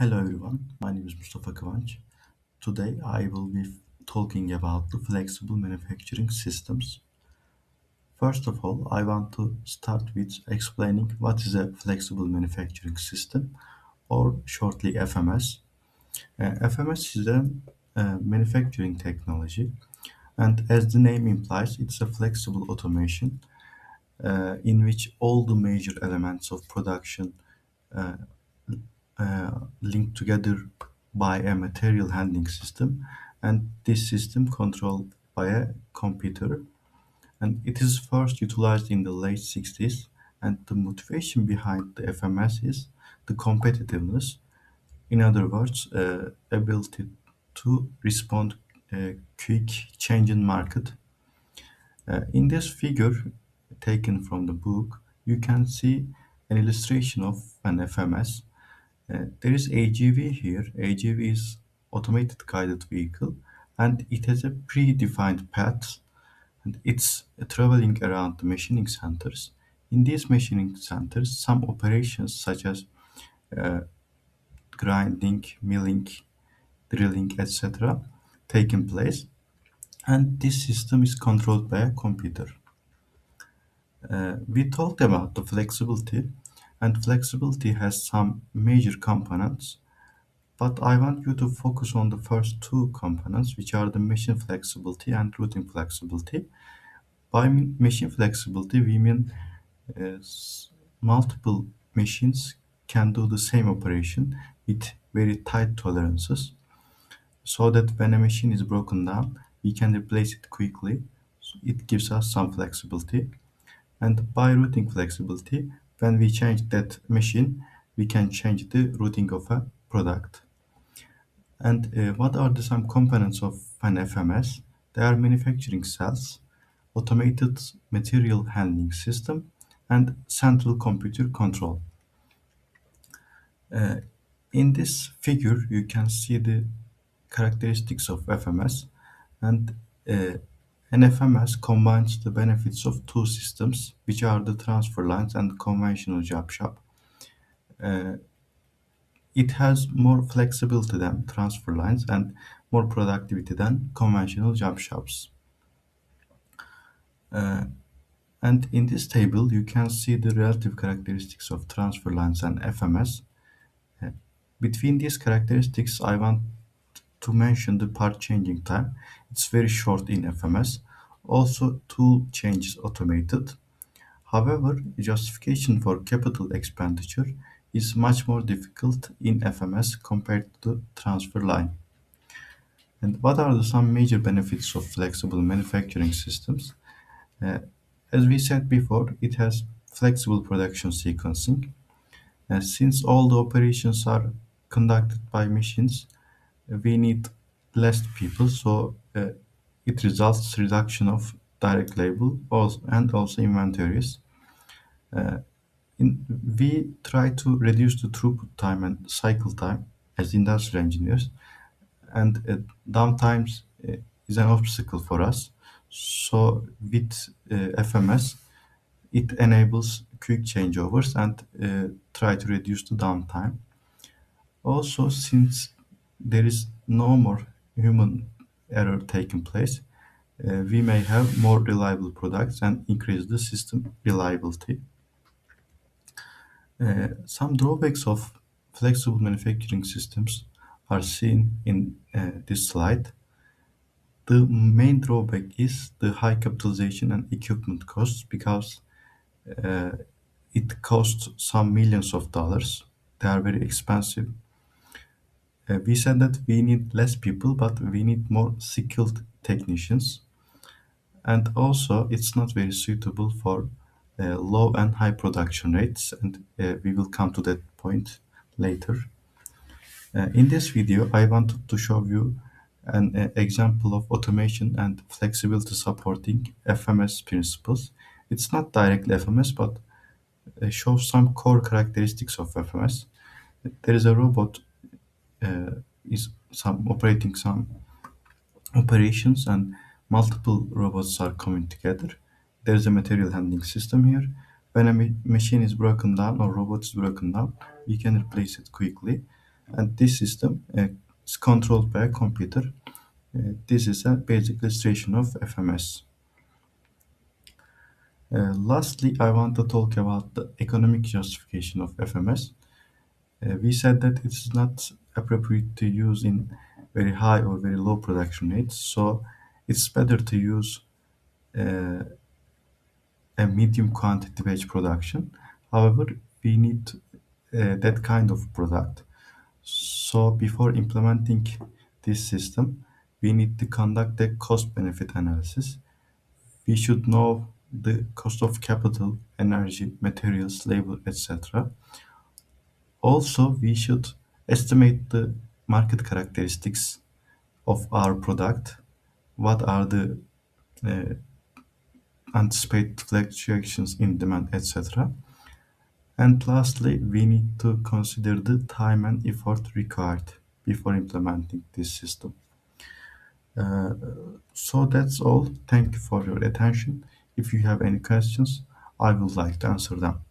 Hello everyone, my name is Mustafa Kıvanç. Today I will be talking about the flexible manufacturing systems. First of all, I want to start with explaining what is a flexible manufacturing system or shortly FMS. FMS is a manufacturing technology, and as the name implies, it's a flexible automation in which all the major elements of production uh, linked together by a material handling system, and this system controlled by a computer. And it is first utilized in the late 60s, and the motivation behind the FMS is the competitiveness. In other words, ability to respond quick change in market. In this figure taken from the book, you can see an illustration of an FMS. There is AGV here. AGV is automated guided vehicle, and it has a predefined path, and it's traveling around the machining centers. In these machining centers, some operations such as uh, grinding, milling, drilling, etc., taking place, and this system is controlled by a computer. We talked about the flexibility, and flexibility has some major components. But I want you to focus on the first two components, which are the machine flexibility and routing flexibility. By machine flexibility, we mean multiple machines can do the same operation with very tight tolerances, so that when a machine is broken down, we can replace it quickly. So it gives us some flexibility. And by routing flexibility, when we change that machine, we can change the routing of a product. And what are the some components of an FMS? They are manufacturing cells, automated material handling system, and central computer control. Uh, in this figure, you can see the characteristics of FMS, and uh, an FMS combines the benefits of two systems, which are the transfer lines and conventional job shop. Uh, It has more flexibility than transfer lines and more productivity than conventional job shops. Uh, and in this table, you can see the relative characteristics of transfer lines and FMS. Uh, Between these characteristics, I want to mention the part changing time. It's very short in FMS. Also, tool change is automated. However, justification for capital expenditure is much more difficult in FMS compared to the transfer line. And what are some major benefits of flexible manufacturing systems? Uh, as we said before, it has flexible production sequencing. Since all the operations are conducted by machines, we need less people, so it results reduction of direct labor and also inventories. Uh, we try to reduce the throughput time and cycle time as industrial engineers, and downtimes is an obstacle for us. So with FMS, it enables quick changeovers and try to reduce the downtime. Also, since there is no more human error taking place, we may have more reliable products and increase the system reliability. Some drawbacks of flexible manufacturing systems are seen in this slide. The main drawback is the high capitalization and equipment costs because uh, it costs some millions of dollars. They are very expensive. We said that we need less people, but we need more skilled technicians. And also, it's not very suitable for low and high production rates, and we will come to that point later. In this video, I wanted to show you an example of automation and flexibility supporting FMS principles. It's not directly FMS, but shows some core characteristics of FMS. There is a robot uh, is some operating some operations, and multiple robots are coming together. There is a material handling system here. When a machine is broken down or robot is broken down, we can replace it quickly. and this system is controlled by a computer. This is a basic illustration of FMS. Lastly, I want to talk about the economic justification of FMS. We said that it is not appropriate to use in very high or very low production rates, so it's better to use uh, a medium quantity batch production. However, we need that kind of product. So before implementing this system, we need to conduct a cost benefit analysis. We should know the cost of capital, energy, materials, labor, etc. Also, we should estimate the market characteristics of our product. What are the uh, anticipated fluctuations in demand, etc. And lastly, we need to consider the time and effort required before implementing this system. Uh, so that's all. Thank you for your attention. If you have any questions, I would like to answer them.